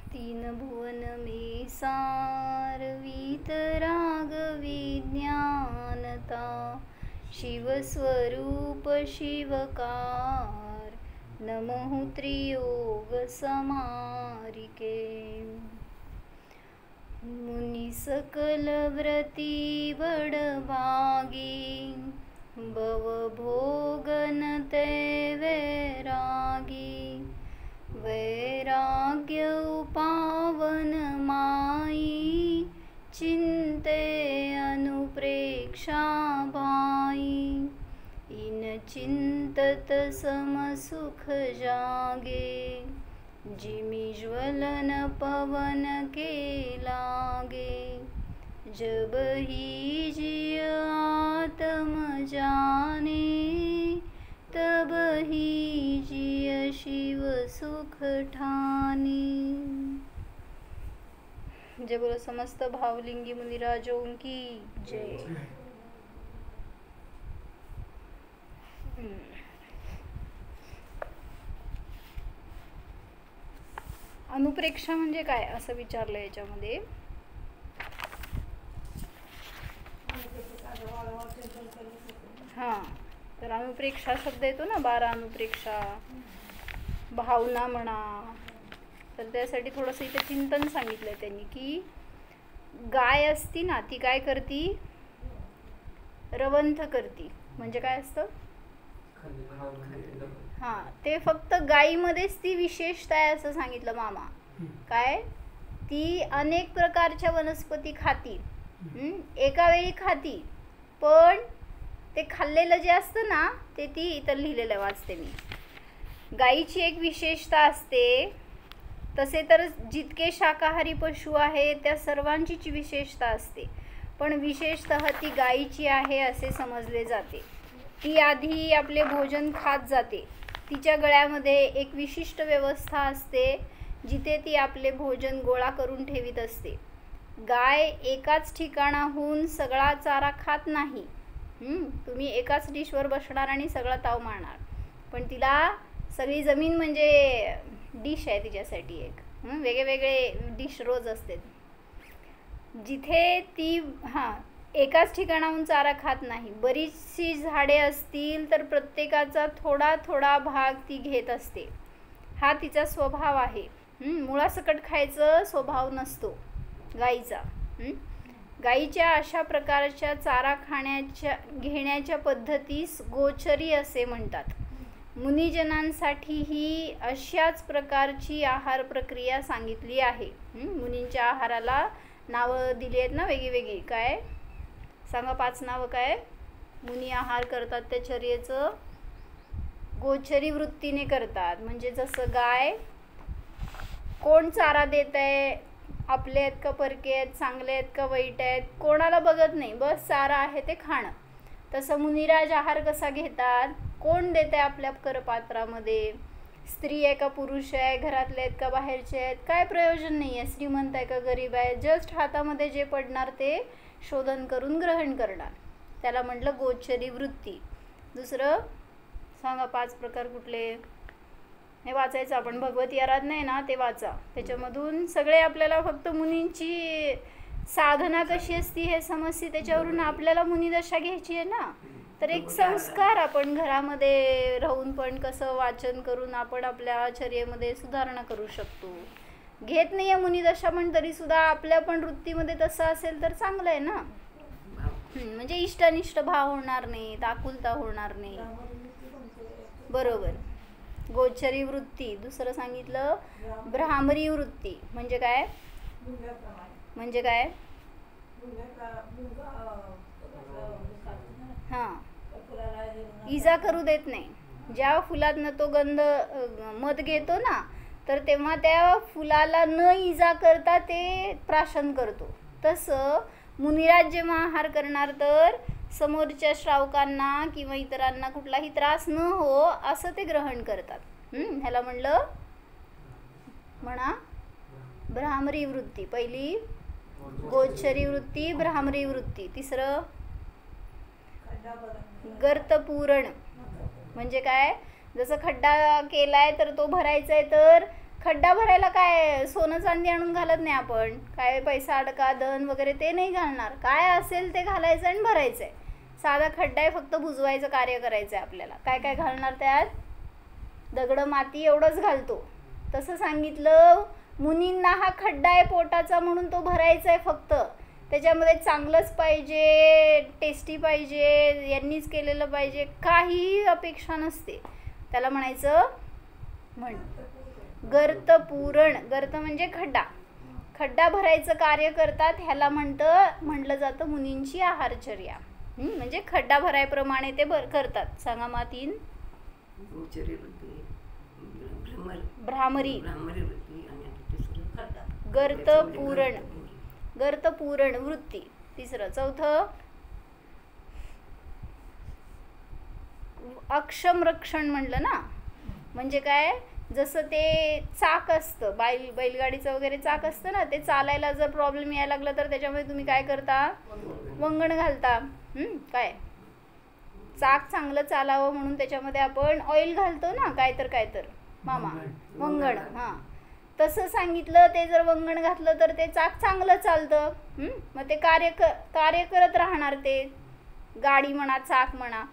तीन भुवन में सार वीतराग विज्ञानता शिवस्वरूप शिवकार नमो त्रियोग समारिके मुनि सकल व्रती बड़भागी भव भोगन ते वैरागी वैराग्य उपावन माई चिंते अनुप्रेक्षा भाई इन चिंतत सम सुख जागे जिमि ज्वलन पवन के लागे जब ही जिय आत्म जाने तब ही जिय शिव सुख ठाने। जय बोलो समस्त भावलिंगी मुनिराजों की जय। अनुप्रेक्षा म्हणजे काय असं विचारलं याच्यामध्ये। हां, तर अनुप्रेक्षा शब्द येतो ना, 12 अनुप्रेक्षा, भावना म्हणा, तर त्यासाठी थोडंसं इथे चिंतन सांगितलंय त्यांनी की गाय असती ना ती काय करती, रवंथ करती, म्हणजे काय असतं, हां, ते फक्त गायीमध्येच ती विशेषता आहे असं सांगितलं मामा। काय, ती अनेक प्रकारच्या वनस्पती खाती, एका वेळी खाती, पण ते खाल्लेलं जे असतं ना ते ती इतर लिहिलेलं वाचते मी। गायीची एक विशेषता असते, तसे तर जितके शाकाहारी पशु आहेत त्या सर्वांचीच विशेषता असते, पण विशेषतः ती गायीची आहे असे समजले जाते। ती आधी आपले भोजन खात जाते, तिच्या गळ्यामध्ये एक विशिष्ट व्यवस्था असते जिथे ती आपले भोजन गोळा करून ठेवीत असते। गाय एकाच ठिकाणाहून सगळा चारा खात नाही। तुम्ही एकाच डिशवर बसणार आणि सगळा ताव मारणार, पण तिला सगळी जमीन म्हणजे डिश आहे तिच्यासाठी एक, वेगवेगळे डिश रोज असते जिथे ती एकाच ठिकाणाहून चारा खात नाही। बरीचशी झाडे असतील तर प्रत्येकाचा थोडा थोडा भाग ती घेत असते, हा तिचा स्वभाव आहे। मुळासकट खायचा स्वभाव नसतो गाईचा। गाईच्या अशा प्रकारच्या चारा घेण्याच्या पद्धतीस गोचरी असे म्हणतात। मुनिजनांसाठी ही अशाच प्रकारची आहार प्रक्रिया सांगितली आहे। मुनींच्या आहाराला नावं दिली आहेत ना वेगळी। काय सांगा, 5 नावं काय मुनी आहार करतात त्या चर्येचं, गोचरी वृत्तीने करतात। म्हणजे जसं गाय, कोण चारा देत आहे, आपले आहेत का परके आहेत, चांगले आहेत का वाईट आहेत, कोणाला बघत नाही, बस चारा आहे ते खाणं। तसं मुनिराज आहार कसा घेतात, कोण देत आहे आपल्या करपात्रामध्ये, स्त्री आहे का पुरुष आहे, घरातले आहेत का बाहेरचे आहेत, काय प्रयोजन नाही आहे, श्रीमंत आहे का गरीब आहे, जस्ट हातामध्ये जे पडणार ते शोधन करून ग्रहण करणार, त्याला म्हटलं गोचरी वृत्ती। दुसरं सांगा 5 प्रकार कुठले, हे वाचायचं आपण, भगवती आराधना आहे ना ते वाचा, त्याच्यामधून सगळे आपल्याला फक्त मुनींची साधना कशी असती हे समजते, त्याच्यावरून आपल्याला मुनिदशा घ्यायची आहे ना। तर एक संस्कार आपण घरामध्ये राहून पण कसं वाचन करून आपण आपल्या आचर्यामध्ये सुधारणा करू शकतो। घेत नाही आहे मुनिदशा पण तरी सुद्धा आपल्या पण वृत्तीमध्ये तसं असेल तर चांगलं आहे ना, म्हणजे इष्टनिष्ठ भाव होणार नाही, आकुलता होणार नाही, बरोबर। गोचरी वृत्ती। दुसरं सांगितलं भ्रामरी वृत्ती, म्हणजे काय, म्हणजे काय, हां, इजा करू देत नाही। ज्या फुलातनं तो गंध मध घेतो ना, तर तेव्हा त्या फुलाला न इजा करता ते प्राशन करतो। तसं मुनिराज जेव्हा आहार करणार तर समोरच्या श्रावकांना किंवा इतरांना कुठलाही त्रास न हो असं ते ग्रहण करतात। ह्याला म्हणलं म्हणा भ्रामरी वृत्ती। पहिली गोचरी वृत्ती, भ्रामरी वृत्ती। तिसरं गर्तपूरण, म्हणजे काय, जसं खड्डा केलाय तर तो भरायचा आहे तर खड्डा भरायला काय सोनं चांदी आणून घालत नाही आपण, काय पैसा अडका धन वगैरे ते नाही घालणार, काय असेल ते घालायचं आणि भरायचं आहे. साधा खड्डा आहे, फक्त बुजवायचं कार्य करायचं आहे आपल्याला. काय काय घालणार त्यात? दगड माती एवढंच घालतो. तसं सांगितलं मुनींना हा खड्डा आहे पोटाचा म्हणून तो भरायचा आहे फक्त. त्याच्यामध्ये चांगलंच पाहिजे, टेस्टी पाहिजे, यांनीच केलेलं पाहिजे, काहीही अपेक्षा नसते. त्याला म्हणायचं गर्त पुरण. गर्त म्हणजे खड्डा. खड्डा भरायचं कार्य करतात, ह्याला म्हटलं जातं मुनींची आहारचर्या. म्हणजे खड्डा भरायप्रमाणे ते करतात. सांगा मा 3. भ्रामरी, गर्त पुरण, गर्त पुरण वृत्ती. 3. 4 अक्षम रक्षण म्हणलं ना, म्हणजे काय, जसं ते चाक असतं बैलगाडीचं वगैरे चाक असतं ना, ते चालायला जर प्रॉब्लेम यायला लागला तर त्याच्यामध्ये तुम्ही काय करता? वंगण घालता. काय चाक चांगलं चालावं म्हणून त्याच्यामध्ये आपण ऑइल घालतो ना, काय तर मामा, वंगण. हां, तसं सांगितलं. ते जर वंगण घातलं तर ते चाक चांगलं चालतं. मग ते कार्य करत राहणार, ते गाडी म्हणा चाक म्हणा.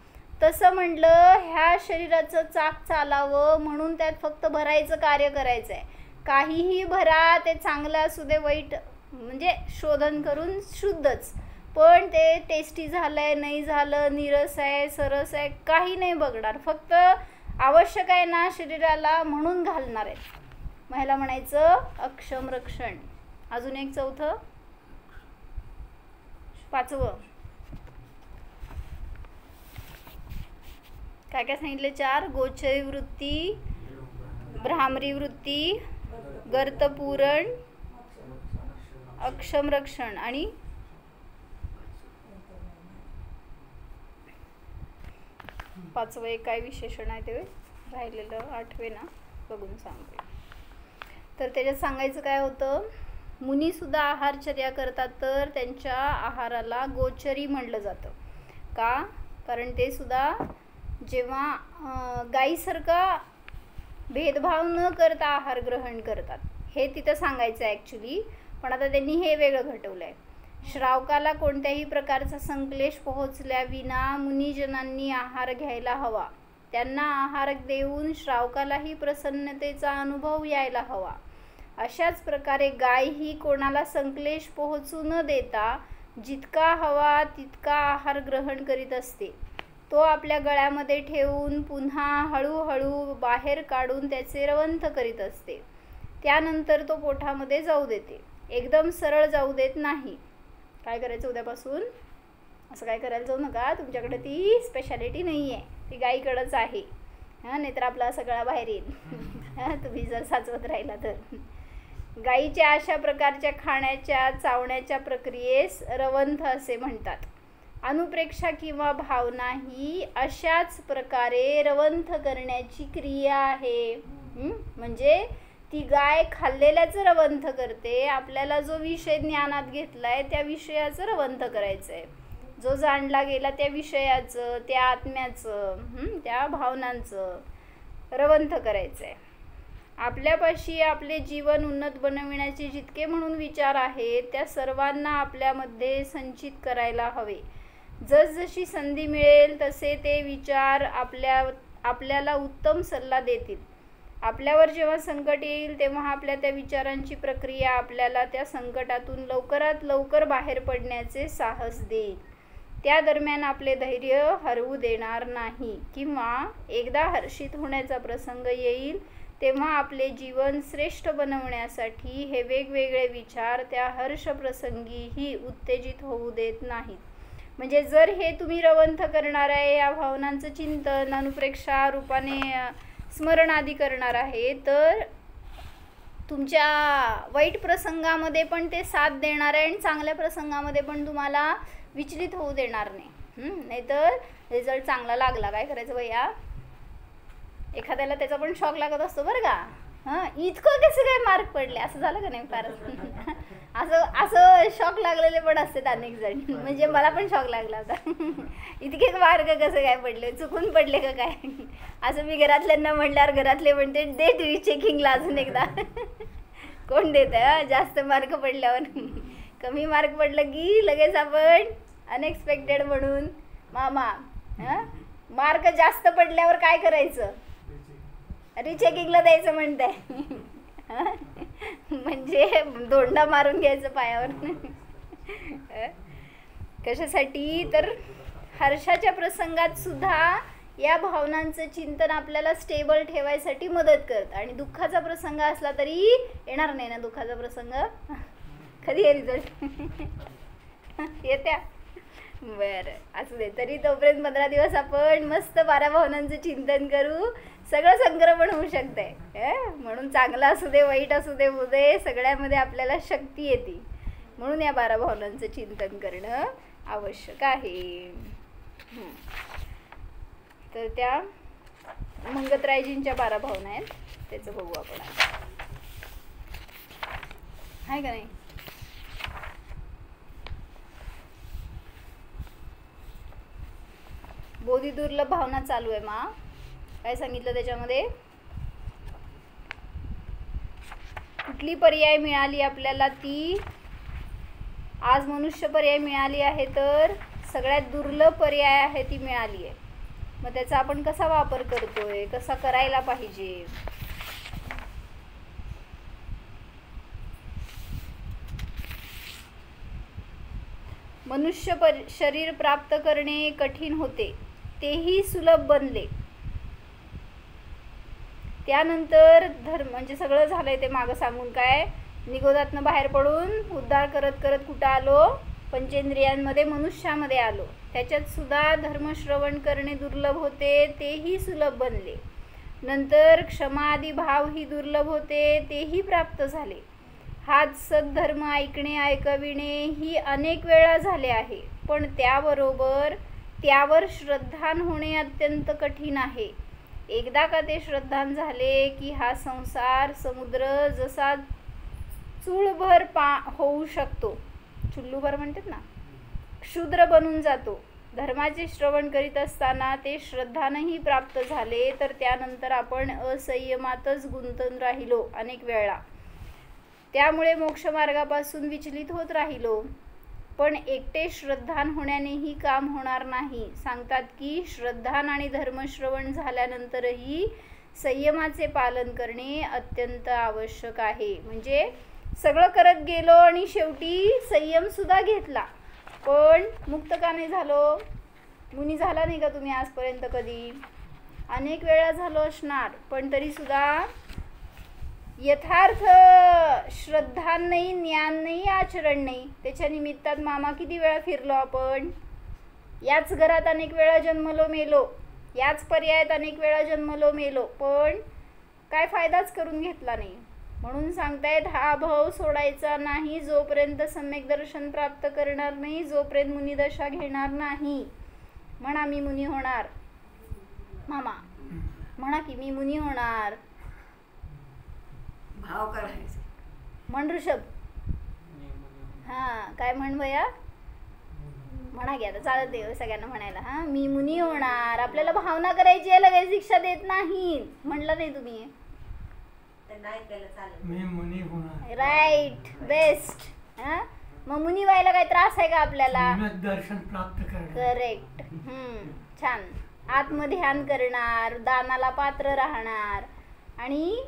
तसं म्हटलं ह्या शरीराचं चाक चालावं म्हणून त्यात फक्त भरायचं कार्य करायचं आहे. काहीही भरा, ते चांगलं असू दे वाईट, म्हणजे शोधन करून शुद्धच, पण ते टेस्टी झालंय नाही झालं, नीरस आहे सरस आहे, काही नाही बघणार. फक्त आवश्यक आहे ना शरीराला म्हणून घालणार आहे. मग ह्याला म्हणायचं अक्षम रक्षण. अजून एक 4 5 काय काय सांगितले? 4 गोचरी वृत्ती, भ्रामरी वृत्ती, गर्त पुरण, अक्षम रक्षण आणि 5वं एक काय विशेषण आहे ते राहिलेलं 8वे ना, बघून सांगते. तर त्याच्यात सांगायचं काय होतं, मुनीसुद्धा आहारचर्या करतात तर त्यांच्या आहाराला गोचरी म्हटलं जातं. का? कारण ते सुद्धा जेव्हा गाईसारखा भेदभाव न करता आहार ग्रहण करतात, हे तिथं सांगायचं आहे ॲक्च्युली. पण आता त्यांनी हे वेगळं घटवलं आहे. श्रावकाला कोणत्याही प्रकारचा संक्लेश पोहोचल्याविना मुनिजनांनी आहार घ्यायला हवा. त्यांना आहार देऊन श्रावकालाही प्रसन्नतेचा अनुभव यायला हवा. अशाच प्रकारे गाय ही कोणाला संक्लेश पोहोचू न देता जितका हवा तितका आहार ग्रहण करीत असते. तो आपल्या गळ्यामध्ये ठेवून पुन्हा हळूहळू बाहेर काढून त्याचे रवंथ करीत असते. त्यानंतर तो पोटामध्ये जाऊ देते. एकदम सरळ जाऊ देत नाही. काय करायचं उद्यापासून? असं काय करायला जाऊ नका, तुमच्याकडे ती स्पेशालिटी नाही आहे, ती गाईकडंच आहे. हां, नाहीतर आपला सगळा बाहेर येईल तुम्ही जर साचवत राहिला तर. गाईच्या अशा प्रकारच्या खाण्याच्या चावण्याच्या प्रक्रियेस रवंथ असे म्हणतात. अनुप्रेक्षा किंवा भावना ही अशाच प्रकारे रवंथ करण्याची क्रिया आहे. म्हणजे ती गाय खाल्लेल्याचं रवंथ करते. आपल्याला जो विषय ज्ञानात घेतलाय त्या विषयाचं रवंथ करायचं आहे. जो जाणला गेला त्या विषयाचं, त्या आत्म्याचं, त्या भावनांचं रवंथ करायचं आहे. आपल्यापाशी आपले जीवन उन्नत बनविण्याचे जितके म्हणून विचार आहेत त्या सर्वांना आपल्यामध्ये संचित करायला हवे. जसजशी संधी मिळेल तसे ते विचार आपल्याला उत्तम सल्ला देतील. आपल्यावर जेव्हा संकट येईल तेव्हा आपल्या त्या विचारांची प्रक्रिया आपल्याला त्या संकटातून लवकरात लवकर बाहेर पडण्याचे साहस देईल. त्या दरम्यान आपले धैर्य हरवू देणार नाही. किंवा एकदा हर्षित होण्याचा प्रसंग येईल तेव्हा आपले जीवन श्रेष्ठ बनवण्यासाठी हे वेगवेगळे विचार त्या हर्षप्रसंगीही उत्तेजित होऊ देत नाहीत. म्हणजे जर हे तुम्ही रवंथ करणार आहे, या भावनांचं चिंतन अनुप्रेक्षा रूपाने स्मरण आदी करणार आहे, तर तुमच्या वाईट प्रसंगामध्ये पण ते साथ देणार आहे आणि चांगल्या प्रसंगामध्ये पण तुम्हाला विचलित होऊ देणार नाही. नाहीतर रिझल्ट चांगला लागला काय करायचं भैया, एखाद्याला त्याचा पण शॉक लागत असतो बरं का. इतकं कसं काय मार्क पडले असं झालं का नाही फारच असं शॉक लागलेले पण असतात अनेक जण. म्हणजे मला पण शॉक लागला होता इतकेच मार्क कसं काय पडले, चुकून पडले का काय. असं मी घरातल्यांना म्हणल्यावर घरातले म्हणते दे रिचेकिंगला अजून एकदा. कोण देत आहे जास्त मार्क पडल्यावर. कमी मार्क पडलं की लगेच आपण अनएक्सपेक्टेड म्हणून मामा. मार्क जास्त पडल्यावर काय करायचं, रिचेकिंगला द्यायचं म्हणताय. म्हणजे दोंडा मारून घ्यायचं पायावर. कशासाठी तर हर्षाच्या प्रसंगात सुद्धा या भावनांचं चिंतन आपल्याला स्टेबल ठेवायसाठी मदत करतं. आणि दुःखाचा प्रसंग असला तरी येणार नाही ना दुःखाचा प्रसंग, कधी आहे रिझल्ट येत्या. बरं असू दे, तरी तोपर्यंत 15 दिवस आपण मस्त 12 भावनांचं चिंतन करू. सगळं संक्रमण होऊ शकतंय. म्हणून चांगलं असू दे वाईट असू दे उदे सगळ्यामध्ये आपल्याला शक्ती येते. म्हणून या 12 भावनांचं चिंतन करणं आवश्यक आहे. तर त्या मंगतरायजींच्या 12 भावना आहेत, त्याचं बघू आपण. आहे का नाही. बोधी दुर्लभ भावना चालू आहे मा. काय सांगितलं त्याच्यामध्ये, कुठली पर्याय मिळाली आपल्याला ती, आज मनुष्य पर्याय मिळाली आहे, तर सगळ्यात दुर्लभ पर्याय आहे ती मिळाली आहे. मग त्याचा आपण कसा वापर करतोय, कसा करायला पाहिजे. मनुष्य शरीर प्राप्त करणे कठीण होते, तेही सुलभ बनले. त्यानंतर धर्म म्हणजे सगळं झालंय ते मागं सांगून, काय निगोदातनं बाहेर पडून उद्धार करत करत कुठं आलो, पंचेंद्रियांमध्ये मनुष्यामध्ये आलो. त्याच्यात सुद्धा धर्मश्रवण करणे दुर्लभ होते, तेही सुलभ बनले. नंतर क्षमादी भाव ही दुर्लभ होते, तेही प्राप्त झाले. हाच सद्धर्म ऐकणे ऐकविणे ही अनेक वेळा झाले आहे, पण त्याबरोबर त्यावर श्रद्धान होणे अत्यंत कठीण आहे. एकदा का ते श्रद्धान झाले की हा संसार समुद्र जसा चूळभर होऊ शकतो, चुल्लूभर म्हणतात ना, क्षुद्र बनून जातो. धर्माचे श्रवण करीत असताना ते श्रद्धानही प्राप्त झाले, तर त्यानंतर आपण असंयमातच गुंतून राहिलो अनेक वेळा. त्यामुळे मोक्षमार्गापासून विचलित होत राहिलो. पण एकटे श्रद्धान होण्यानेही काम होणार नाही. सांगतात की श्रद्धान आणि धर्मश्रवण झाल्यानंतरही संयमाचे पालन करणे अत्यंत आवश्यक आहे. म्हणजे सगळं करत गेलो आणि शेवटी संयम सुद्धा घेतला, पण मुक्त का नाही झालो. मुनी झाला नाही का तुम्ही आजपर्यंत कधी, अनेक वेळा झालो असणार, पण तरी सुद्धा यथार्थ श्रद्धा नाही, ज्ञान नाही, आचरण नाही. त्याच्या निमित्तात मामा किती वेळा फिरलो आपण, याच घरात अनेक वेळा जन्मलो मेलो, याच पर्यायात अनेक वेळा जन्मलो मेलो, पण काय फायदाच करून घेतला नाही. म्हणून सांगतायत हा भाव सोडायचा नाही जोपर्यंत सम्यक दर्शन प्राप्त करणार नाही, जोपर्यंत मुनिदशा घेणार नाही. म्हणा मी मुनी होणार, मामा म्हणा की मी मुनी होणार. भाव करायचा म्हण ऋषभ. हा काय म्हण भया, म्हणा की आता चालत दे सगळ्यांना म्हणायला. हा मी मुनी होणार, आपल्याला भावना करायची आहे, लगेच शिक्षा देत नाही. म्हणलं नाही तुम्ही, मी मुनी होणार. Right, best. हा मग मुनी व्हायला काही त्रास आहे का आपल्याला, दर्शन प्राप्त करणार. करेक्ट. छान. आत्मध्यान करणार, दानाला पात्र राहणार आणि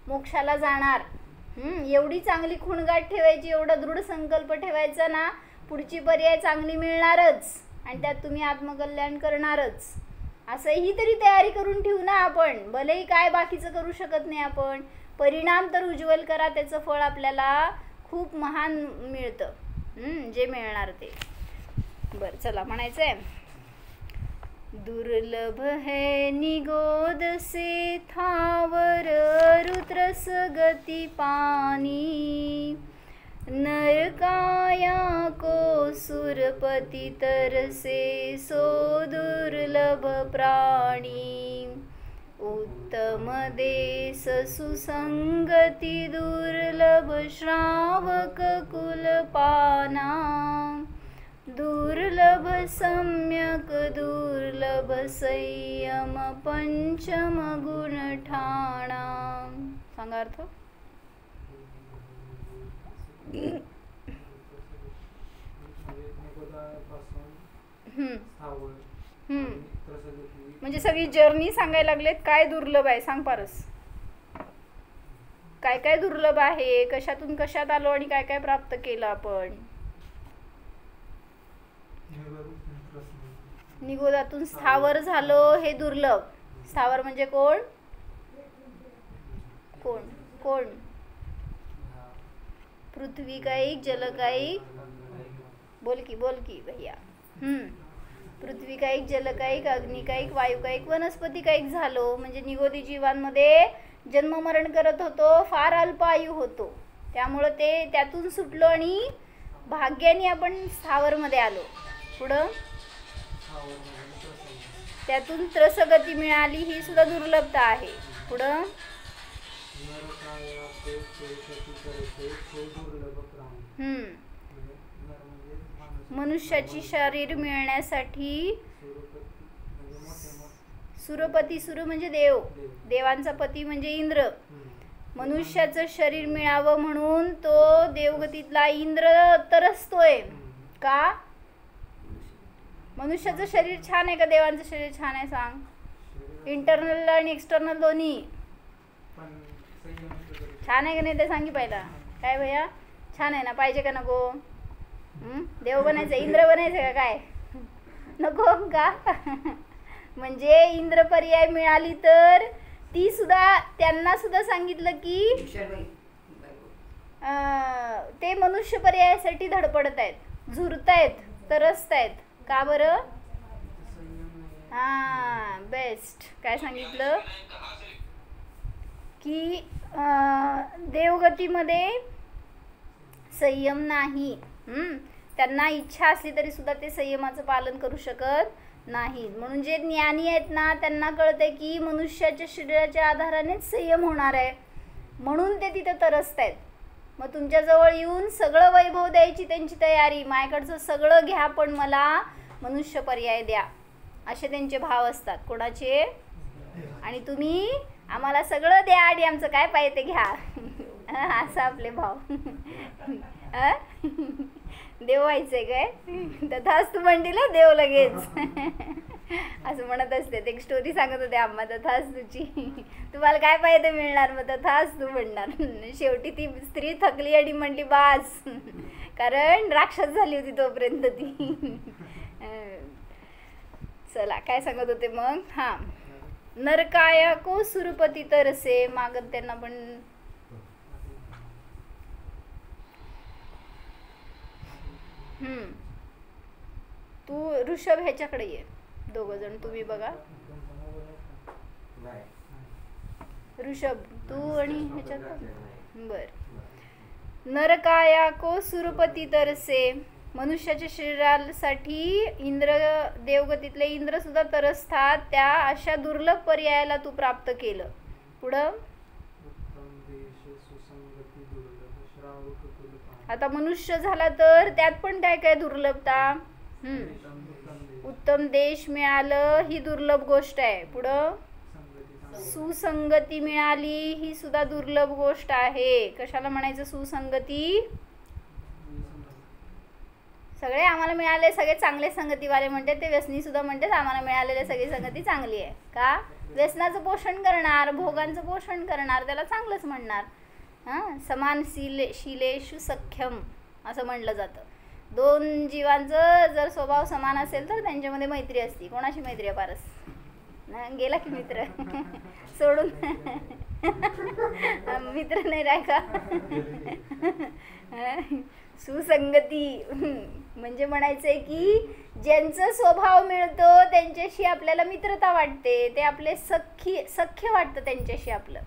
मोक्षाला जाणार. एवढी चांगली खुणगाठ ठेवायची, एवढा दृढ संकल्प ठेवायचा ना, पुढची पर्याय चांगली मिळणारच आणि त्यात तुम्ही आत्मकल्याण करणारच. असंही तरी तयारी करून ठेवू ना आपण. भलेही काय बाकीचं करू शकत नाही आपण, परिणाम तर उज्ज्वल करा, त्याचं फळ आपल्याला खूप महान मिळतं, जे मिळणार ते. बरं चला म्हणायचं आहे. दुर्लभ है निगोद से थावर रुद्रस गति पानी, नर काया को सुरपति तरसे सो दुर्लभ प्राणी, उत्तम देश सुसंगति दुर्लभ श्रावक कुल पाना, दुर्लभ सम्यक दुर्लभ संयम पंचम गुण ठाणा. सांगा अर्थ. म्हणजे सगळी जर्नी सांगायला लागलेत. काय दुर्लभ आहे सांग पारस. काय काय दुर्लभ आहे, कशातून कशात आलो आणि काय काय प्राप्त केलं आपण. निगोदातून स्थावर झालो हे दुर्लभ. स्थावर म्हणजे कोण कोण कोण. पृथ्वी काईक जलकाईक. बोल की भैया. पृथ्वी काईक जलकाईक अग्निकाईक वायुकाईक वनस्पती झालो. म्हणजे निगोदी जीवांमध्ये जन्म मरण करत होतो, फार अल्प आयु होतो. त्यामुळं ते त्यातून सुटलो आणि भाग्याने आपण स्थावरमध्ये आलो. पुढं त्यातून त्रसगती मिळाली, ही सुद्धा दुर्लभता आहे. पुढं मनुष्याची शरीर मिळण्यासाठी सुरपती. सुर म्हणजे देव, देवांचा पती म्हणजे इंद्र. मनुष्याचं शरीर मिळावं म्हणून तो देवगतीतला इंद्र तरसतोय. का? मनुष्याचं शरीर छान आहे का देवांचं शरीर छान आहे सांग. इंटरनल आणि एक्सटर्नल दोन्ही छान आहे का नाही ते सांगी पहिला. काय भैया छान आहे ना, पाहिजे का नको. देव बनायचं, इंद्र बनायचं का काय नको का. म्हणजे इंद्र पर्याय मिळाली तर ती सुद्धा त्यांना सुद्धा सांगितलं की ते मनुष्य पर्यायासाठी धडपडत आहेत, झुरतायत, तरसतायत. का बरं. बेस्ट. काय सांगितलं की देवगतीमध्ये संयम नाही. त्यांना इच्छा असली तरी सुद्धा ते संयमाचं पालन करू शकत नाहीत. म्हणून जे ज्ञानी आहेत ना त्यांना कळतंय की मनुष्याच्या शरीराच्या आधारानेच संयम होणार आहे, म्हणून ते तिथं तरसतायत. मग तुमच्याजवळ येऊन सगळं वैभव द्यायची त्यांची तयारी, माझ्याकडचं सगळं घ्या पण मला मनुष्य पर्याय द्या, असे त्यांचे भाव असतात. कोणाचे. आणि तुम्ही आम्हाला सगळं द्या आणि आमचं काय पाहिजे ते घ्या, असं आपले भाव. देव व्हायचंय काय. तथास्तु म्हणतीला देव लगेच असं म्हणत असते. एक स्टोरी सांगत होते आम्हा तथास्तुची. तुम्हाला काय पाहिजे ते मिळणार, मग तथास्तु म्हणणार. शेवटी ती स्त्री थकली आणि म्हणली बास, कारण राक्षस झाली होती तोपर्यंत ती. चला काय सांगत होते मग. नरकाया को सुरपती तरसे. मागत त्यांना पण तू ऋषभ ह्याच्याकडे ये, दोघ जण तुम्ही बघा. ऋषभ तू आणि ह्याच्यात बर. नरकाया को सुरपती तरसे. मनुष्याच्या शरीरासाठी इंद्र, देवगतीतले इंद्र सुद्धा तरसतात. त्या अशा दुर्लभ पर्यायाला तू प्राप्त केलं. पुढं आता मनुष्य झाला तर त्यात पण काय काय दुर्लभता. उत्तम देश मिळालं ही दुर्लभ गोष्ट आहे. पुढं सुसंगती मिळाली ही सुद्धा दुर्लभ गोष्ट आहे. कशाला म्हणायचं सुसंगती. सगळे आम्हाला मिळाले सगळे चांगले संगतीवाले म्हणतात, ते व्यसनी सुद्धा म्हणतात आम्हाला मिळालेले सगळी संगती चांगली आहे. का. व्यसनाचं पोषण करणार, भोगांचं पोषण करणार, त्याला चांगलंच म्हणणार. समान शिलेषु सख्यम असं म्हणलं जातं. दोन जीवांचं जर स्वभाव समान असेल तर त्यांच्यामध्ये मैत्री असते. कोणाशी मैत्री आहे पारस. गेला की मित्र सोडून. मित्र नाही राय का. सुसंगती म्हणजे म्हणायचंय की ज्यांचा स्वभाव मिळतो त्यांच्याशी आपल्याला मित्रता वाटते, ते आपले सख्य वाटतं त्यांच्याशी आपलं.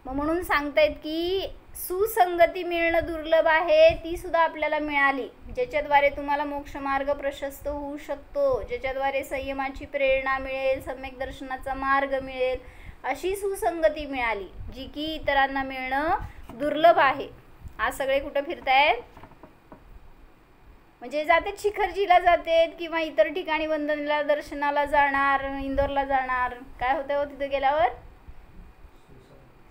मग म्हणून सांगतायत की सुसंगती मिळणं दुर्लभ आहे, ती सुद्धा आपल्याला मिळाली, ज्याच्याद्वारे तुम्हाला मोक्षमार्ग प्रशस्त होऊ शकतो, ज्याच्याद्वारे संयमाची प्रेरणा मिळेल, सम्यक दर्शनाचा मार्ग मिळेल, अशी सुसंगती मिळाली जी की इतरांना मिळणं दुर्लभ आहे. आज सगळे कुठं फिरतायत. म्हणजे जाते शिखरजीला जाते किंवा इतर ठिकाणी वंदनेला दर्शनाला जाणार, इंदोरला जाणार, काय होतं हो तिथं गेल्यावर?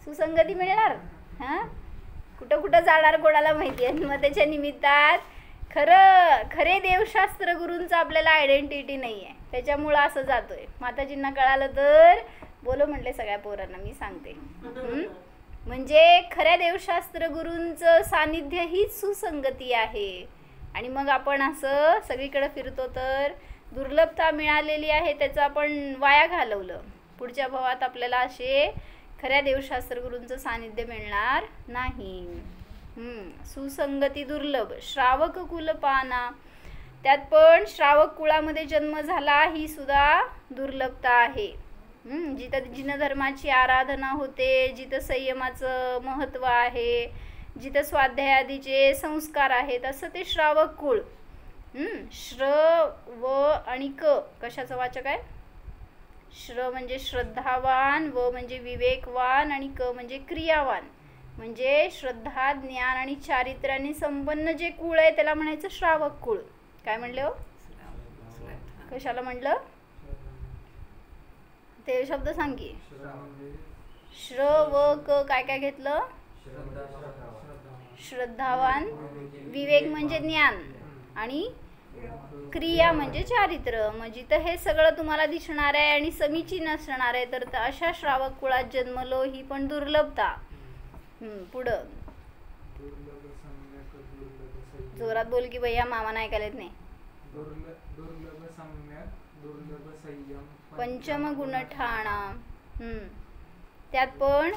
सुसंगती मिळणार. हां, कुठं कुठं जाणार कोणाला माहिती आहे. मग त्याच्या निमित्तात खरे देवशास्त्र गुरूंचं आपल्याला आयडेंटिटी नाही आहे, त्याच्यामुळं असं जातोय. माताजींना कळालं तर बोलो म्हटले सगळ्या पोरांना, मी सांगते. म्हणजे खऱ्या देवशास्त्र गुरूंचं सानिध्य हीच सुसंगती आहे. आणि मग आपण असं सगळीकडे फिरतो तर दुर्लभता मिळालेली आहे, त्याचं आपण वाया घालवलं. पुढच्या भावात आपल्याला असे खऱ्या देवशास्त्र गुरूंचं सानिध्य मिळणार नाही. सुसंगती दुर्लभ. श्रावक कुलपाना, त्यात पण श्रावक कुळामध्ये जन्म झाला ही सुद्धा दुर्लभता आहे. जिथं जिनधर्माची आराधना होते, जिथं संयमाचं महत्त्व आहे, जिथं स्वाध्यायादीचे संस्कार आहेत, असं ते श्रावक कुळ. श्र व आणि क कशाचं वाचक आहे? श्र म्हणजे श्रद्धावान, व म्हणजे विवेकवान आणि क म्हणजे क्रियावान. म्हणजे श्रद्धा, ज्ञान आणि चारित्र्याने संपन्न जे कुळ आहे त्याला म्हणायचं श्रावक कुळ. काय म्हणले हो? कशाला म्हटलं ते शब्द सांग की. श्र व क काय काय घेतलं? श्रद्धावान, विवेक म्हणजे ज्ञान आणि क्रिया म्हणजे चारित्र्य. म्हणजे तर हे सगळं तुम्हाला दिसणार आहे आणि समीचीन असणार आहे, तर अशा श्रावक कुळात जन्मलो ही पण दुर्लभता. पुढं जोरात बोल की भैया, मामा ऐकायला येत नाही. पंचम गुण ठाणा. त्यात पण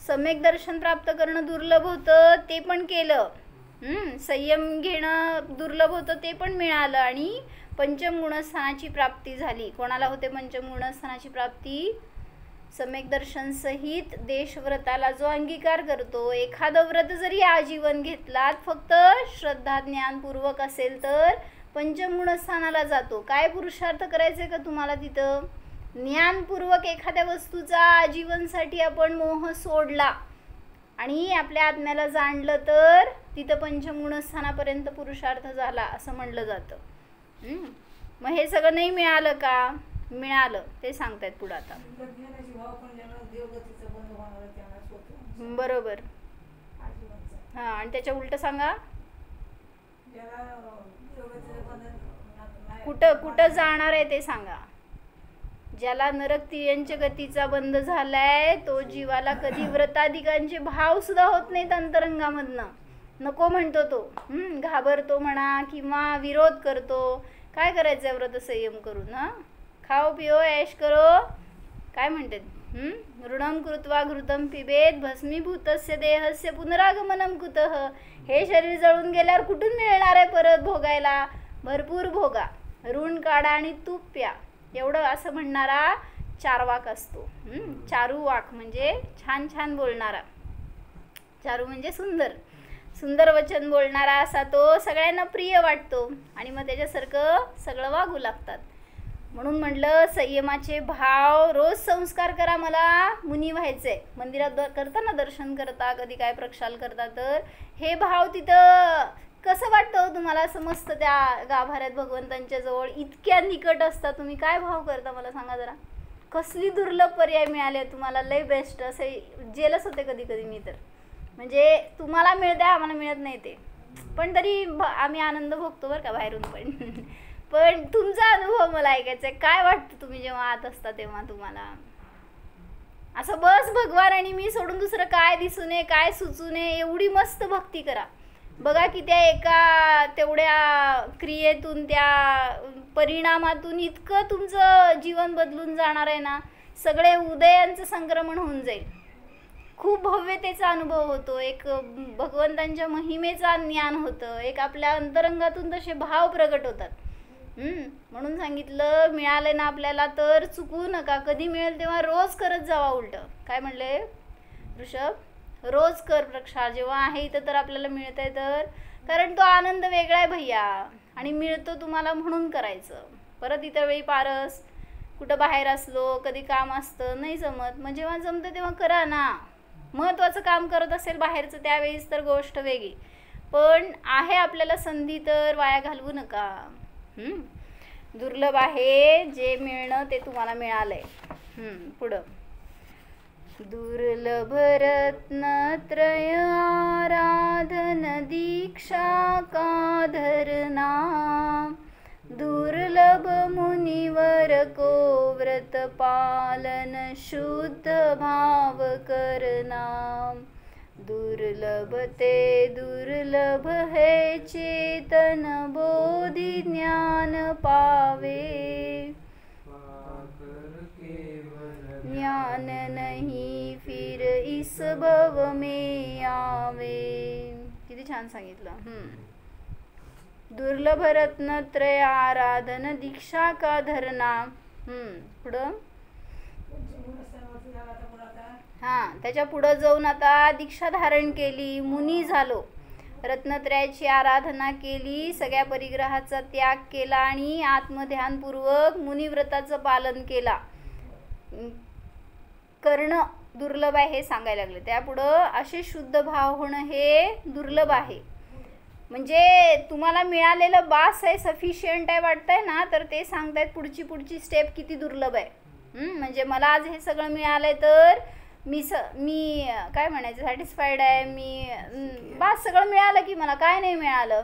सम्यक दर्शन प्राप्त करणं दुर्लभ होतं, ते पण केलं. संयम घेणं दुर्लभ होतं, ते पण मिळालं. आणि पंचम गुणस्थानाची प्राप्ती झाली. कोणाला होते पंचम गुणस्थानाची प्राप्ती? सम्यक दर्शन सहित देशव्रताला जो अंगीकार करतो. एखादं व्रत जरी आजीवन घेतलात, फक्त श्रद्धा ज्ञानपूर्वक असेल तर पंचम गुणस्थानाला जातो. काय पुरुषार्थ करायचे का तुम्हाला तिथं? ज्ञानपूर्वक एखाद्या वस्तूचा आजीवनसाठी आपण मोह सोडला आणि आपल्या आत्म्याला जाणलं तर तिथं पंचम गुणस्थानापर्यंत पुरुषार्थ झाला असं म्हणलं जातं. मग हे सगळं नाही मिळालं का? मिळालं, ते सांगतायत पुढं आता. बरोबर. हां, आणि त्याच्या उलट सांगा. कुठं कुठं जाणार आहे ते सांगा. ज्याला नरक तिर्यंच गतीचा बंध झालाय, तो जीवाला कधी व्रताधिकांचे भाव सुद्धा होत नाहीत अंतरंगामधनं. नको म्हणतो तो, घाबरतो म्हणा किंवा विरोध करतो. काय करायचं व्रत संयम करून? खाओ पिओ ऐश करो. काय म्हणतात? ऋणम कृत्वा घृतम पिबेत भस्मीभूतस्य देहस्य पुनरागमनम कुतः. हे शरीर जळून गेल्यावर कुठून मिळणार आहे परत भोगायला? भरपूर भोगा, ऋण काढा आणि तूप प्या. एवढं असं म्हणणारा चारवाक असतो. चारुवाक म्हणजे छान छान बोलणारा. चारू म्हणजे सुंदर, सुंदर वचन बोलणारा असा तो सगळ्यांना प्रिय वाटतो आणि मग त्याच्यासारखं सगळं वागू लागतात. म्हणून म्हटलं संयमाचे भाव, रोज संस्कार करा. मला मुनी व्हायचंय. मंदिरात करता ना दर्शन करता, कधी काय प्रक्षाल करता, तर हे भाव तिथं कसं वाटतं तुम्हाला? समजतं त्या गाभाऱ्यात भगवंतांच्या जवळ इतक्या निकट असता. तुम्ही काय भाव करता मला सांगा जरा. कसली दुर्लभ पर्याय मिळाले तुम्हाला, लय बेस्ट. असे जेलस होते कधी कधी मी तर. म्हणजे तुम्हाला मिळते, आम्हाला मिळत नाही ते, पण तरी आम्ही आनंद भोगतो बरं का बाहेरून पण. पण तुमचा अनुभव मला ऐकायचा आहे. काय वाटतं तुम्ही जेव्हा आत असता तेव्हा तुम्हाला? असं बस भगवान आणि मी सोडून दुसरं काय दिसू नये, काय सुचू नये, एवढी मस्त भक्ती करा. बघा की त्या एका तेवढ्या क्रियेतून, त्या परिणामातून इतकं तुमचं जीवन बदलून जाणार आहे ना. सगळे उदयांचं संक्रमण होऊन जाईल. खूप भव्यतेचा अनुभव होतो. एक भगवंतांच्या महिमेचा ज्ञान होतं. एक आपल्या अंतरंगातून तसे भाव प्रगट होतात. म्हणून सांगितलं, मिळाले ना आपल्याला तर चुकू नका. कधी मिळेल तेव्हा रोज करत जावा. उलट काय म्हणले ऋषभ? रोज कर प्रक्षाल. जेव्हा आहे इथं तर आपल्याला मिळतंय तर, कारण तो आनंद वेगळा आहे भैया आणि मिळतो तुम्हाला म्हणून करायचं. परत इतर वेळी पारस कुठं बाहेर असलो, कधी काम असतं, नाही जमत. मग जेव्हा जमतं तेव्हा करा ना. महत्त्वाचं काम करत असेल बाहेरचं त्यावेळेस तर गोष्ट वेगळी, पण आहे आपल्याला संधी तर वाया घालवू नका. दुर्लभ आहे, जे मिळणं ते तुम्हाला मिळालंय. पुढं दुर्लभ रत्नत्रय आराधन दीक्षा का धरना, दुर्लभ मुनिवर को व्रत पालन शुद्ध भाव करना, दुर्लभ ते दुर्लभ है चेतन बोधि ज्ञान पावे, ज्ञान नहीं फिर इस भव में आवे. किती छान सांगितलं. दुर्लभ रत्नत्रय आराधन दीक्षा का धरना. पुढं त्याच्या पुढं जाऊन आता दीक्षा धारण केली, मुनी झालो, रत्नत्रयाची आराधना केली, सगळ्या परिग्रहाचा त्याग केला आणि आत्मध्यानपूर्वक मुनिव्रताचं पालन केला. कर्ण दुर्लभ आहे हे सांगायला लागले. त्यापुढं असे शुद्ध भाव होणं हे दुर्लभ आहे. म्हणजे तुम्हाला मिळालेलं बास आहे, सफिशियंट आहे वाटतंय ना, तर ते सांगतायत पुढची स्टेप किती दुर्लभ आहे. म्हणजे मला आज हे सगळं मिळालंय तर मी काय म्हणायचं, सॅटिस्फाईड आहे मी, बास सगळं मिळालं की मला काय नाही मिळालं.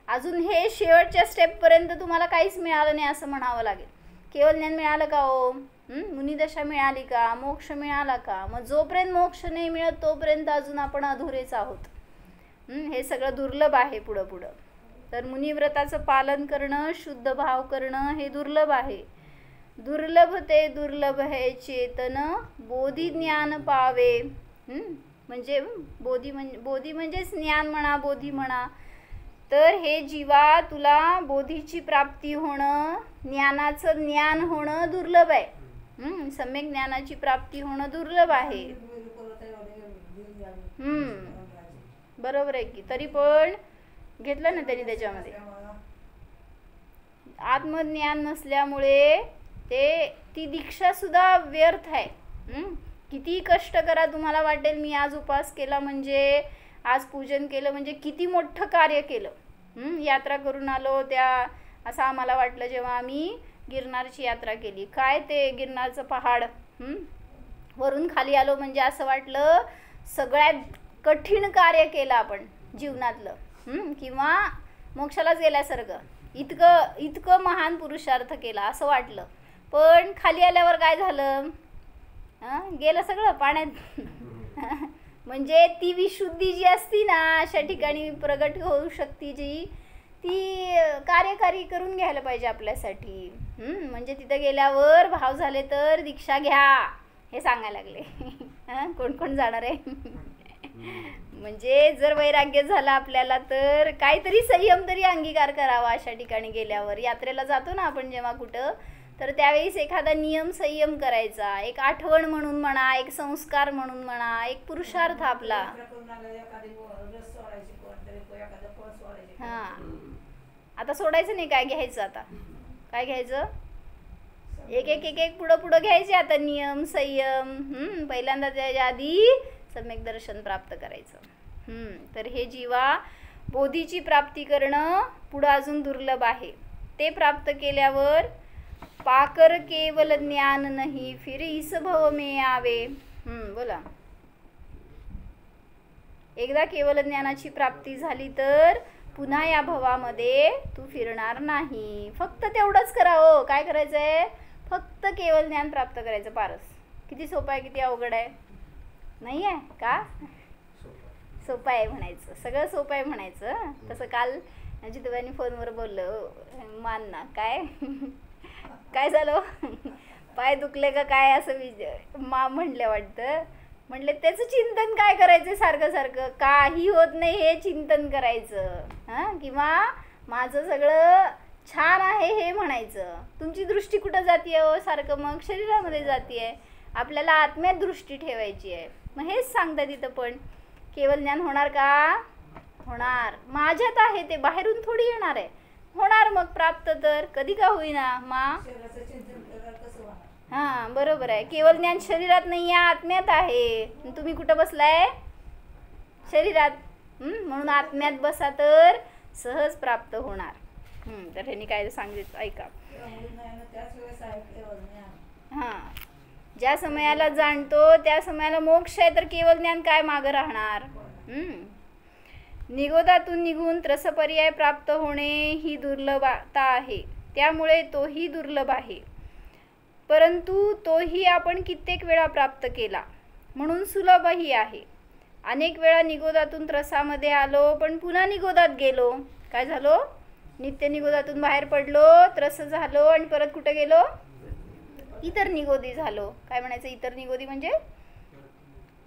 अजून हे शेवटच्या स्टेपपर्यंत तुम्हाला काहीच मिळालं नाही असं म्हणावं लागेल. केवळ ज्ञान मिळालं का हो, मुनिदशा मिळाली का, मोक्ष मिळाला का. मग जोपर्यंत मोक्ष नाही मिळत तोपर्यंत अजून आपण अधुरेच आहोत. हे सगळं दुर्लभ आहे. पुढं तर मुनिव्रताचं पालन करणं, शुद्ध भाव करणं हे दुर्लभ आहे. दुर्लभ ते दुर्लभ है चेतन बोधी ज्ञान पावे. म्हणजे बोधी म्हणजेच ज्ञान म्हणा, बोधी म्हणा. तर हे जीवा तुला बोधीची प्राप्ती होणं, ज्ञानाचं ज्ञान होणं दुर्लभ आहे. सम्यक ज्ञानाची प्राप्ती होणं दुर्लभ आहे. बरोबर आहे की. तरी पण घेतलं ना त्यांनी त्याच्यामध्ये. आत्मज्ञान नसल्यामुळे ती दीक्षा सुद्धा व्यर्थ आहे. किती कष्ट करा, तुम्हाला वाटेल मी आज उपास केला म्हणजे, आज पूजन केलं म्हणजे किती मोठं कार्य केलं. यात्रा करून आलो, त्या असं आम्हाला वाटलं जेव्हा आम्ही गिरनारची यात्रा केली. काय ते गिरनारचं पहाड, वरून खाली आलो म्हणजे असं वाटलं सगळ्यात कठीण कार्य केलं आपण जीवनातलं, किंवा मोक्षालाच गेल्यासारखं. इतकं महान पुरुषार्थ केला असं वाटलं. पण खाली आल्यावर काय झालं, गेलं सगळं पाण्यात. म्हणजे ती विशुद्धी जी असती ना, अशा ठिकाणी प्रगट होऊ शकते जी, ती कार्यकारी करून घ्यायला पाहिजे आपल्यासाठी. म्हणजे तिथं गेल्यावर भाव झाले तर दीक्षा घ्या हे सांगायला लागले. कोण कोण जाणार आहे. म्हणजे जर वैराग्य झालं आपल्याला तर काहीतरी संयम तरी अंगीकार करावा. अशा ठिकाणी गेल्यावर यात्रेला जातो ना आपण जेव्हा कुठं, तर त्यावेळेस एखादा नियम संयम करायचा, एक आठवण म्हणून म्हणा, एक संस्कार म्हणून म्हणा, एक पुरुषार्थ आपला. आता सोडायचं नाही, काय घ्यायचं, आता काय घ्यायचं, एक पुढं घ्यायचे आता नियम संयम. पहिल्यांदा त्याच्या आधी सम्यक दर्शन प्राप्त करायचं. तर हे जीवा बोधीची प्राप्ती करणं पुढं अजून दुर्लभ आहे. ते प्राप्त केल्यावर पाकर केवल ज्ञान नाही फिर इस भव में आवे. बोला. एकदा केवल ज्ञानाची प्राप्ती झाली तर पुन्हा या भवामध्ये तू फिरणार नाही. फक्त तेवढंच करा हो. काय करायचंय, फक्त केवल ज्ञान प्राप्त करायचं. पारस किती सोपं आहे, किती अवघड आहे. नाही आहे का, सोपं आहे म्हणायचं, सगळं सोपं आहे म्हणायचं. तसं काल जितूबाईंनी फोनवर बोललं, मान ना काय झालं, पाय दुखले का काय असं म्हणलं वाटतं. म्हटलं त्याचं चिंतन काय करायचं, सारखं सारखं काही होत नाही हे चिंतन करायचं. किंवा माझं सगळं छान आहे हे म्हणायचं. तुमची दृष्टी कुठं जाते हो, सारखं मग शरीरामध्ये जाते. आपल्याला आत्म्यात दृष्टी ठेवायची आहे. मग हेच सांगतात तिथं पण, केवल ज्ञान होणार का, होणार. माझ्यात आहे ते, बाहेरून थोडी येणार आहे. होणार मग प्राप्त तर, कधी का होईना. हां बरोबर आहे. केवल ज्ञान शरीरात नाही आहे, आत्म्यात आहे. तुम्ही कुठं बसलाय, शरीरात. म्हणून आत्म्यात बसा तर सहज प्राप्त होणार. तर ह्यांनी काय सांगितलं ऐका. हां, ज्या समयाला जाणतो त्या समयाला मोक्ष आहे, तर केवळ ज्ञान काय मागं राहणार. निगोदातून निघून त्रसपर्याय प्राप्त होणे ही दुर्लभता आहे, त्यामुळे तोही दुर्लभ आहे. परंतु तोही आपण कित्येक वेळा प्राप्त केला म्हणून सुलभही आहे. अनेक वेळा निगोदातून त्रसामध्ये आलो पण पुन्हा निगोदात गेलो. काय झालो? नित्य निगोदातून बाहेर पडलो, त्रस झालो आणि परत कुठे गेलो? इतर निगोदी झालो. काय म्हणायचं? इतर निगोदी म्हणजे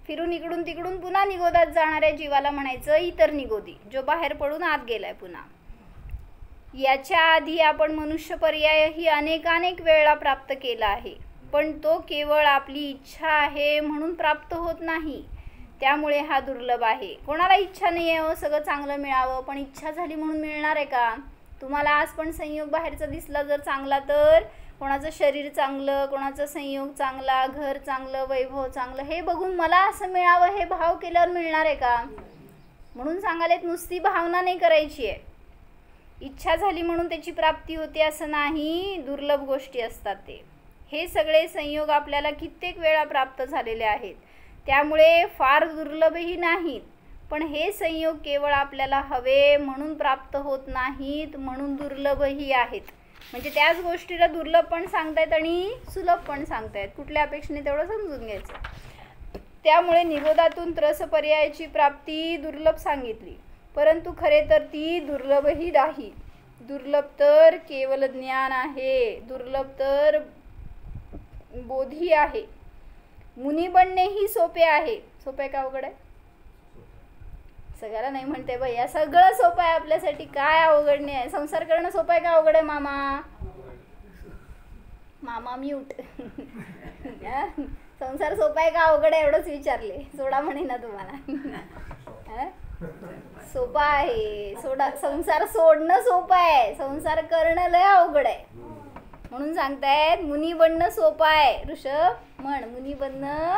फिरून इकडून तिकडून पुन्हा निगोदात जाणाऱ्या जीवाला म्हणायचं इतर निगोदी, जो बाहेर पडून आत गेलाय पुन्हा. याच्या आधी आपण मनुष्य पर्यायही अनेकानेक वेळा प्राप्त केला आहे, पण तो केवळ आपली इच्छा आहे म्हणून प्राप्त होत नाही, त्यामुळे हा दुर्लभ आहे. कोणाला इच्छा नाही आहे हो सगळं चांगलं मिळावं, पण इच्छा झाली म्हणून मिळणार आहे का? तुम्हाला आज पण संयोग बाहेरचा दिसला जर चांगला, तर कोणाचं शरीर चांगलं, कोणाचा संयोग चांगला, घर चांगलं, वैभव चांगलं, हे बघून मला असं मिळावं हे भाव केल्यावर मिळणार आहे का? म्हणून सांगायला नुसती भावना नाही करायची आहे. इच्छा झाली म्हणून त्याची प्राप्ती होते असं नाही, दुर्लभ गोष्टी असतात ते. हे सगळे संयोग आपल्याला कित्येक वेळा प्राप्त झालेले आहेत, त्यामुळे फार दुर्लभही नाहीत. पण हे संयोग केवळ आपल्याला हवे म्हणून प्राप्त होत नाहीत, म्हणून दुर्लभही आहेत. म्हणजे त्याच गोष्टीला दुर्लभ पण सांगतायत आणि सुलभ पण सांगतायत. कुठल्या अपेक्षेने तेवढं समजून घ्यायचं. त्यामुळे निगोदातून त्रस पर्यायाची प्राप्ती दुर्लभ सांगितली, परंतु खरे तर ती दुर्लभही नाही. दुर्लभ तर केवळ ज्ञान आहे, दुर्लभ तर बोधी आहे. मुनी बनणेही सोपे आहे. सोपे आहे का अवघड आहे? सगळ्याला नाही म्हणते भैया, सगळं सोपं आहे आपल्यासाठी, काय अवघड नाही आहे. संसार करणं सोपं आहे का अवघड आहे? मामा मामा म्यूट. संसार सोपा आहे का अवघड आहे एवढंच विचारले, सोडा म्हणे ना तुम्हाला. सोपा आहे, संसार सोडणं सोपं आहे, संसार करणं लय अवघड आहे. म्हणून सांगतायत मुनी बनणं सोपं आहे. ऋषभ म्हण, मुनी बनणं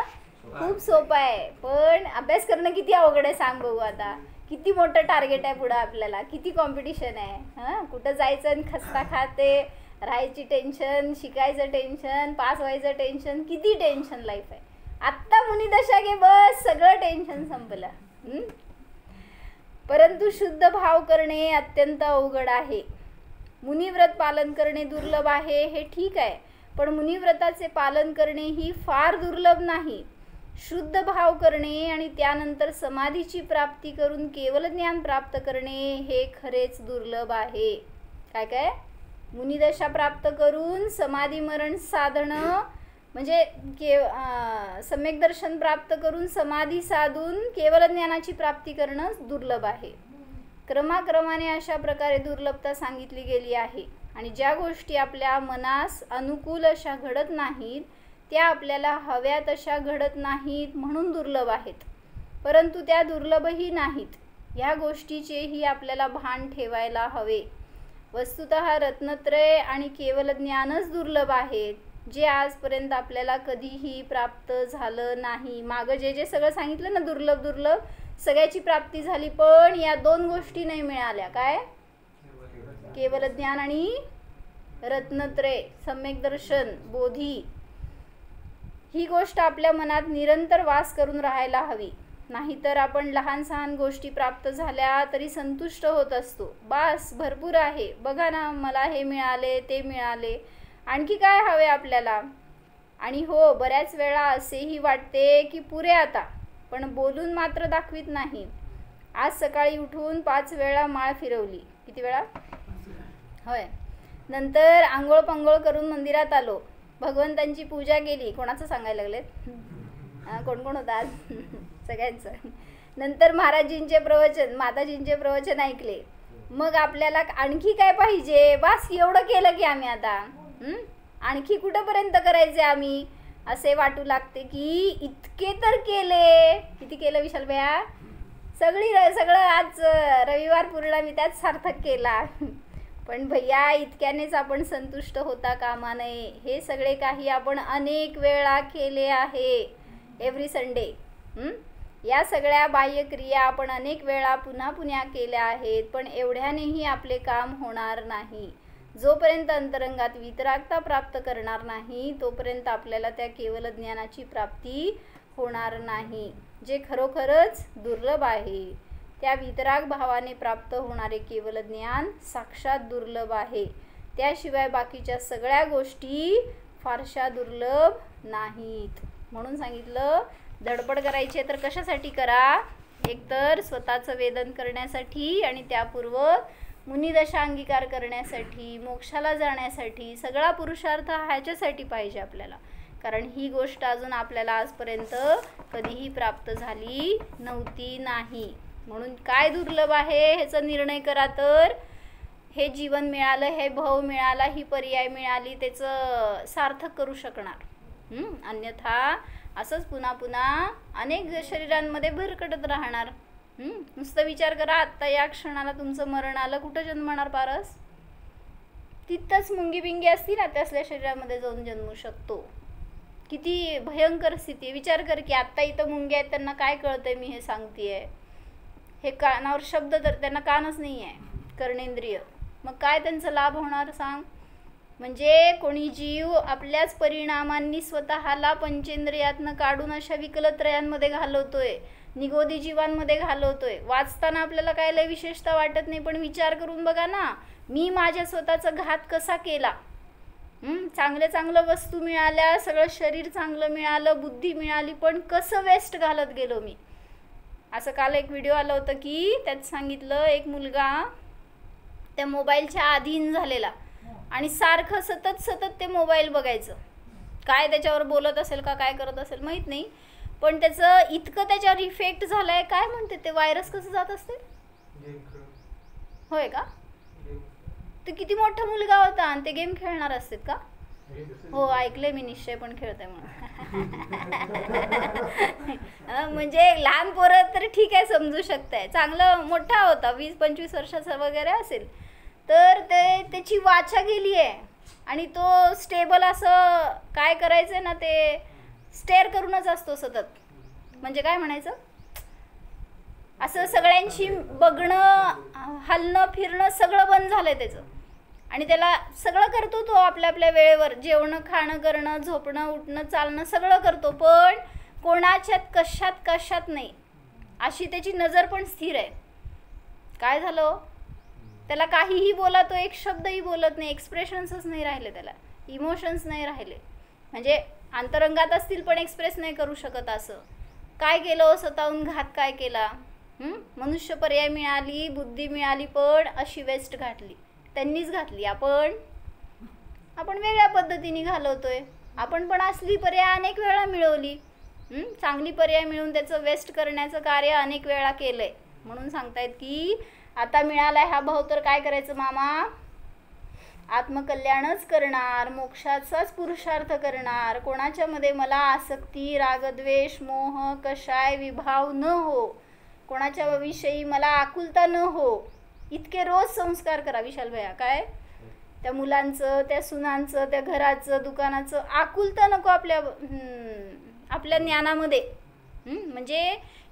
खूप सोपं आहे, पण अभ्यास करणं किती अवघड आहे सांग बघू. आता किती मोठं टार्गेट आहे पुढं आपल्याला, किती कॉम्पिटिशन आहे. कुठं जायचं आणि खस्ता खाते, राहायची टेन्शन, शिकायचं टेन्शन, पास व्हायचं टेन्शन, किती टेन्शन लाईफ आहे. आत्ता मुनी दशा घे, बस सगळं टेन्शन संपलं. परंतु शुद्ध भाव करणे अत्यंत अवघड आहे. मुनिव्रत पालन करणे दुर्लभ आहे हे ठीक आहे, पण मुनिव्रताचे पालन करणे ही फार दुर्लभ नाही. शुद्ध भाव करणे आणि त्यानंतर समाधीची प्राप्ती करून केवळ ज्ञान प्राप्त करणे हे खरेच दुर्लभ आहे. काय काय? मुनिदशा प्राप्त करून समाधी मरण साधणं म्हणजे सम्यक दर्शन प्राप्त करून समाधी साधून केवळ ज्ञानाची प्राप्ती करणं दुर्लभ आहे. क्रमाक्रमाने अशा प्रकारे दुर्लभता सांगितली गेली आहे, आणि ज्या गोष्टी आपल्या मनास अनुकूल अशा घडत नाहीत त्या आपल्याला हव्या तशा घडत नाहीत म्हणून दुर्लभ आहेत, परंतु त्या दुर्लभही नाहीत. ह्या गोष्टीचेही आपल्याला भान ठेवायला हवे. वस्तुतः रत्नत्रय आणि केवळ ज्ञानच दुर्लभ आहेत, जे आजपर्यंत आपल्याला कधीही प्राप्त झालं नाही. मागं जे जे सगळं सांगितलं ना दुर्लभ दुर्लभ, सगळ्याची प्राप्ती झाली, पण या दोन गोष्टी नाही मिळाल्या. काय? केवळ ज्ञान आणि रत्नत्रय, सम्यक दर्शन, बोधी. ही गोष्ट आपल्या मनात निरंतर वास करून राहायला हवी. नाहीतर आपण लहान सहान गोष्टी प्राप्त झाल्या तरी संतुष्ट होत असतो. बास भरपूर आहे, बघा ना मला हे मिळाले ते मिळाले, आणखी काय हवे आपल्याला. आणि हो, बऱ्याच वेळा असेही वाटते की पुरे आता, पण बोलून मात्र दाखवित नाही. आज सकाळी उठून 5 वेळा माळ फिरवली. किती वेळा? होय. नंतर आंघोळ पांघोळ करून मंदिरात आलो, भगवंतांची पूजा केली. कोणाचं सांगायला लागलेत? कोण कोण होता आज? सगळ्यांचं. नंतर महाराजींचे प्रवचन, माताजींचे प्रवचन ऐकले. मग आपल्याला आणखी काय पाहिजे? बस एवढं केलं की आम्ही आता आणखी कुठंपर्यंत करायचे आम्ही, असे वाटू लागते की इतके तर केले. किती केलं विशाल भैया? सगळं आज रविवार पूर्ण मी त्यात सार्थक केला. पण भैया इतक्यानेच आपण संतुष्ट होता कामा नये. हे सगळे काही आपण अनेक वेळा केले आहे, एव्हरी संडे. या सगळ्या बाह्य क्रिया आपण अनेक वेळा पुन्हा पुन्हा केल्या आहेत, पण एवढ्यानेही आपले काम होणार नाही. जोपर्यंत अंतरंगात वितरागता प्राप्त करणार नाही तोपर्यंत आपल्याला त्या केवल ज्ञानाची प्राप्ती होणार नाही, जे खरोखरच दुर्लभ आहे. त्या वितराग भावाने प्राप्त होणारे केवल ज्ञान साक्षात दुर्लभ आहे. त्याशिवाय बाकीच्या सगळ्या गोष्टी फारशा दुर्लभ नाहीत. म्हणून सांगितलं, धडपड करायची तर कशासाठी करा? एकतर स्वतःचं वेदन करण्यासाठी आणि त्यापूर्वक मुनिदशा अंगीकार करण्यासाठी, मोक्षाला जाण्यासाठी. सगळा पुरुषार्थ ह्याच्यासाठी पाहिजे आपल्याला, कारण ही गोष्ट अजून आपल्याला आजपर्यंत कधीही प्राप्त झाली नव्हती नाही. म्हणून काय दुर्लभ आहे ह्याचा निर्णय करा. तर हे जीवन मिळालं, हे भाव मिळाला, ही पर्याय मिळाली, त्याचं सार्थक करू शकणार. अन्यथा असंच पुन्हा पुन्हा अनेक शरीरांमध्ये भरकटत राहणार. नुसतं विचार करा, आत्ता या क्षणाला तुमचं मरण आलं, कुठं जन्मणार पारस? तिथंच मुंगी असती ना, त्यासल्या शरीरामध्ये जाऊन जन्मू शकतो. किती भयंकर स्थिती. विचार कर की आत्ता इथं मुंग्या आहेत, त्यांना काय कळतंय मी हे सांगतेय? हे कानावर शब्द, तर त्यांना कानच नाही आहे, कर्णेंद्रिय. मग काय त्यांचा लाभ होणार सांग? म्हणजे कोणी जीव आपल्याच परिणामांनी स्वतःला पंचेंद्रियातनं काढून अशा विकलत्रयांमध्ये घालवतोय, निगोदी जीवांमध्ये घालवतोय. वाचताना आपल्याला काय लय विशेषता वाटत नाही, पण विचार करून बघा ना, मी माझ्या स्वतःचा घात कसा केला. चांगलं वस्तू मिळाल्या, सगळं शरीर चांगलं मिळालं, बुद्धी मिळाली, पण कसं वेस्ट घालत गेलो मी. असं काल एक व्हिडिओ आलं होतं की त्यात सांगितलं, एक मुलगा त्या मोबाईलच्या अधीन झालेला आणि सारखं सतत ते मोबाईल बघायचं. काय त्याच्यावर बोलत असेल का काय करत असेल माहीत नाही, पण त्याचं इतकं त्याच्यावर इफेक्ट झालाय. काय म्हणते ते, व्हायरस कसं जात असते? होय का? तो किती मोठा मुलगा होता आणि ते गेम खेळणार असतात का? हो, ऐकलंय मी, निश्चय पण खेळतंय म्हणून. म्हणजे लहान पोरं तर ठीक आहे, समजू शकताय. चांगलं मोठा होता, 20-25 वर्षाचा वगैरे असेल, तर त्याची वाचा गेली आहे आणि तो स्टेबल असं काय करायचं ना, ते स्टेअर करूनच असतो सतत. म्हणजे काय म्हणायचं, असं सगळ्यांशी बघणं, हलणं फिरणं सगळं बंद झालंय त्याचं. आणि त्याला सगळं करतो तो आपल्या आपल्या वेळेवर, जेवणं खाणं करणं, झोपणं उठणं चालणं सगळं करतो, पण कोणाच्यात कशात नाही, अशी त्याची नजर पण स्थिर आहे. काय झालं, त्याला काहीही बोला, तो एक शब्दही बोलत नाही, एक्सप्रेशन्सच नाही राहिले, त्याला इमोशन्स नाही राहिले. म्हणजे अंतरंगात असतील पण एक्सप्रेस नाही करू शकत. असं काय केलं, स्वतःहून घात काय केला. मनुष्य पर्याय मिळाली, बुद्धी मिळाली, पण अशी वेस्ट घातली, त्यांनीच घातली. आपण वेगळ्या पद्धतीने घालवतोय. आपण पण असली पर्याय अनेक वेळा मिळवली, चांगली पर्याय मिळवून त्याचं वेस्ट करण्याचं कार्य अनेक वेळा केलंय. म्हणून सांगतायत की आता मिळालाय हा भाव, तर काय करायचं मामा? आत्मकल्याणच करणार, मोक्षाचाच पुरुषार्थ करणार. कोणाच्यामध्ये मला आसक्ती, रागद्वेष, मोह, कषाय, विभाव न हो, कोणाच्या विषयी मला आकुलता न हो, इतके रोज संस्कार करा. विशाल भैया, काय त्या मुलांचं, त्या सुनांचं, त्या घराचं, दुकानाचं आकुलता नको आपल्या ज्ञानामध्ये. म्हणजे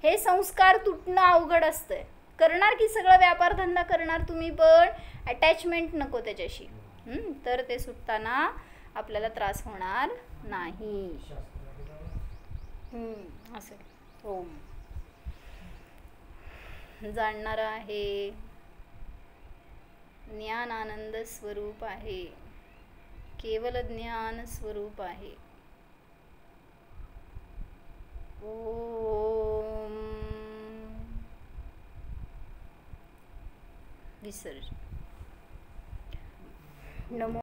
हे संस्कार तुटणं अवघड असतंय. करणार की सगळं व्यापार धंदा करणार तुम्ही, पण अटॅचमेंट नको त्याच्याशी. तर ते सुटताना आपल्याला त्रास होणार नाही. असं ओम जाणणार आहे, ज्ञान आनंद स्वरूप आहे, केवल ज्ञान स्वरूप आहे. ओम विसर्जन. नमो